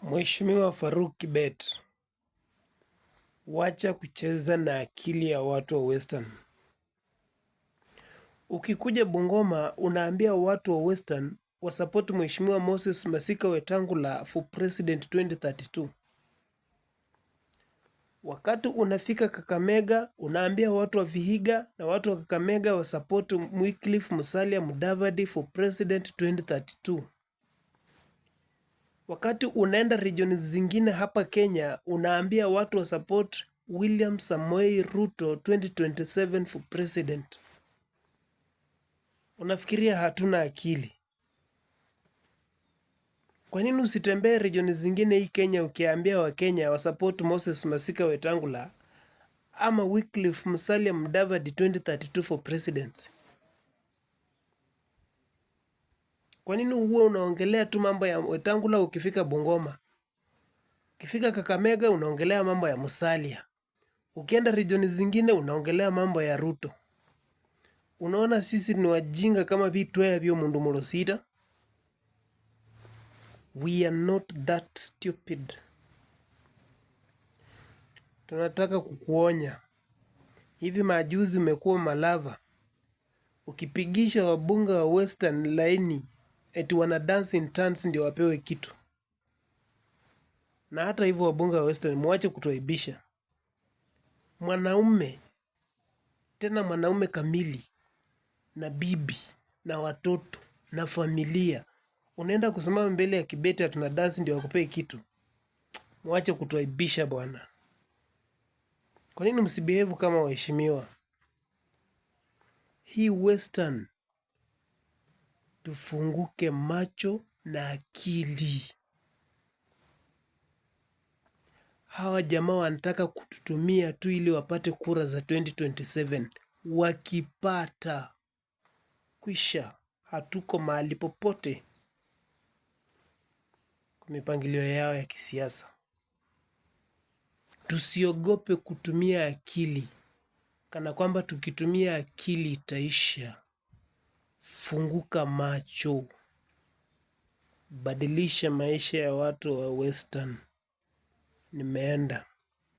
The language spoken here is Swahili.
Mheshimiwa Faruk Kibet, wacha kucheza na akili ya watu wa Western. Ukikuja Bungoma unaambia watu wa Western wasupport Mheshimiwa Moses Masika Wetangula for president 2032. Wakati unafika Kakamega unaambia watu wa Vihiga na watu wa Kakamega wasupport Wycliffe Musalia Mudavadi for president 2032. Wakati unaenda region zingine hapa Kenya, unaambia watu wa support William Samoei Ruto 2027 for president. Unafikiria hatuna akili? Kwa nini usitembee region zingine hii Kenya ukiambia wa Kenya wa support Moses Masika Wetangula ama Wycliffe Musalia Mudavadi 2032 for president? Kwa nini huwa unaongelea tu mambo ya Wetangula ukifika Bungoma? Ukifika Kakamega unaongelea mambo ya Musalia. Ukienda region zingine unaongelea mambo ya Ruto. Unaona sisi ni wajinga kama vitwea vyo mundu mulosita? We are not that stupid. Tunataka kukuonya. Hivi majuzi umekuwa malava. Ukipigisha wabunge wa Western laini eti wana dance in turns ndio wapewe kitu. Na hata hivyo wabunge wa Western muache kutuaibisha. Mwanaume, tena mwanaume kamili, na bibi, na watoto, na familia. Unaenda kusimama mbele ya Kibet ati tuna dance ndio wakupee kitu. Muache kutuaibisha bwana. Kwa nini msibehave kama waheshimiwa? Hii Western, tufunguke macho na akili. Hawa jamaa wanataka kututumia tu ili wapate kura za 2027. Wakipata kwisha, hatuko mahali popote kwa mipangilio yao ya kisiasa. Tusiogope kutumia akili, kana kwamba tukitumia akili itaisha. Funguka macho, badilisha maisha ya watu wa Western. Nimeenda.